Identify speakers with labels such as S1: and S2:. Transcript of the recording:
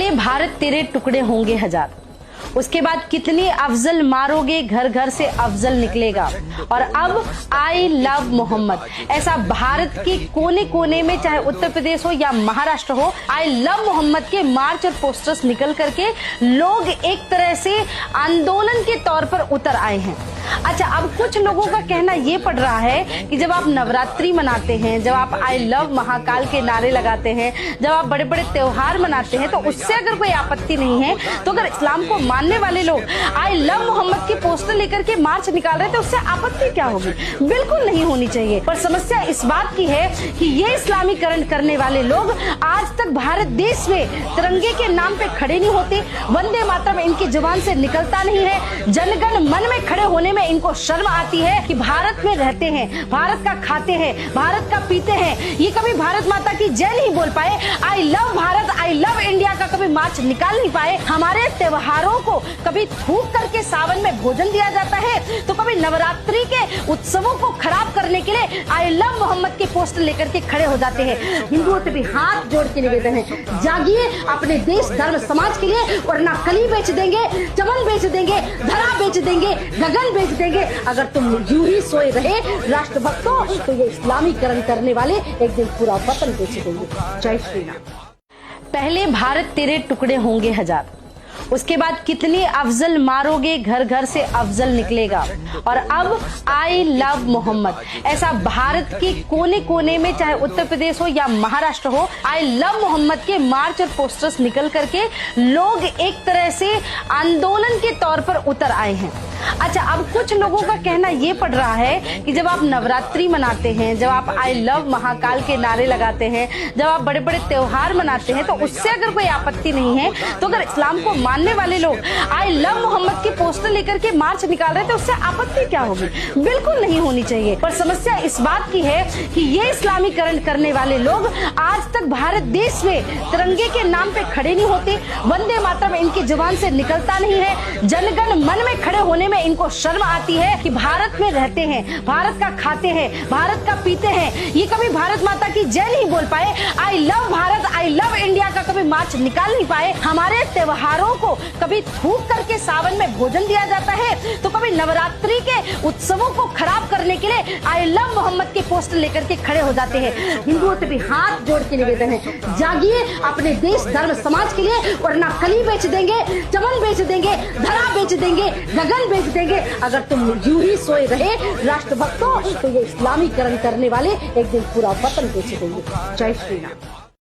S1: पहले भारत तेरे टुकड़े होंगे हजार, उसके बाद कितनी अफजल मारोगे घर घर से अफजल निकलेगा, और अब आई लव मोहम्मद। ऐसा भारत के कोने कोने में, चाहे उत्तर प्रदेश हो या महाराष्ट्र हो, आई लव मोहम्मद के मार्च और पोस्टर्स निकल करके लोग एक तरह से आंदोलन के तौर पर उतर आए हैं। अच्छा, अब कुछ लोगों का कहना ये पड़ रहा है कि जब आप नवरात्रि मनाते हैं, जब आप आई लव महाकाल के नारे लगाते हैं, जब आप बड़े बड़े त्योहार मनाते हैं, तो उससे अगर कोई आपत्ति नहीं है, तो अगर इस्लाम को मानने वाले लोग आई लव मोहम्मद के पोस्टर लेकर के मार्च निकाल रहे थे, उससे आपत्ति क्या होगी? बिल्कुल नहीं होनी चाहिए। पर समस्या इस बात की है कि ये इस्लामीकरण करने वाले लोग आज तक भारत देश में तिरंगे के नाम पे खड़े नहीं होते, वंदे मातरम इनकी जुबान से निकलता नहीं है, जनगण मन में खड़े होने में इनको शर्म आती है कि भारत में रहते हैं, भारत का खाते हैं, भारत का पीते हैं। ये कभी भारत माता की जय नहीं बोल पाए, I love Bharat, I love India का कभी मार्च निकाल नहीं पाए। हमारे त्योहारों को कभी थूक करके सावन में भोजन दिया जाता है, तो कभी नवरात्रि के उत्सवों को खराब करने के लिए आई लव मोहम्मद के पोस्टर लेकर के खड़े हो जाते हैं। हिंदुओं से भी हाथ जोड़ के निवेदन है, जागिए अपने देश धर्म समाज के लिए, वरना कली बेच देंगे, चमन बेच देंगे, धरा बेच देंगे, गगन बेच देंगे। अगर तुम यूं ही सोए रहे राष्ट्रभक्तों, तो ये इस्लामीकरण करने वाले एक दिन पूरा वतन बेच देंगे। जय श्री राम। पहले भारत तेरे टुकड़े होंगे हजार, उसके बाद कितनी अफजल मारोगे घर घर से अफजल निकलेगा, और अब आई लव मोहम्मद। ऐसा भारत के कोने कोने में, चाहे उत्तर प्रदेश हो या महाराष्ट्र हो, आई लव मोहम्मद के मार्च और पोस्टर्स निकल करके लोग एक तरह से आंदोलन के तौर पर उतर आए हैं। अच्छा, अब कुछ लोगों का कहना ये पड़ रहा है कि जब आप नवरात्रि मनाते हैं, जब आप आई लव महाकाल के नारे लगाते हैं, जब आप बड़े बड़े त्योहार मनाते हैं, तो उससे अगर कोई आपत्ति नहीं है, तो अगर इस्लाम को मानने वाले लोग आई लव मोहम्मद के पोस्टर लेकर के मार्च निकाल रहे थे, उससे आपत्ति क्या होगी? बिल्कुल नहीं होनी चाहिए। पर समस्या इस बात की है कि ये इस्लामीकरण करने वाले लोग आज तक भारत देश में तिरंगे के नाम पे खड़े नहीं होते, वंदे मातरम इनकी जुबान से निकलता नहीं है, जनगण मन में खड़े होने में इनको शर्म आती है कि भारत में रहते हैं, भारत का खाते हैं, भारत का पीते हैं। ये कभी भारत माता की जय नहीं बोल पाए, I love Bharat, I love India का कभी मार्च निकाल नहीं पाए। हमारे त्योहारों को कभी थूक करके सावन में भोजन दिया जाता है, तो कभी नवरात्रि के उत्सवों को खराब करने के लिए आई लव मोहम्मद के पोस्टर लेकर के खड़े हो जाते हैं। हिंदुओं से भी हाथ जोड़ के निवेदन है, जागिए अपने देश धर्म समाज के लिए, वरना कली बेच देंगे, चमन बेच देंगे, धरा बेच देंगे, गगन बेच देंगे। अगर तुम यूं ही सोए रहे राष्ट्रभक्तों, तो ये इस्लामीकरण करने वाले एक दिन पूरा वतन बेच देंगे। जय श्री राम।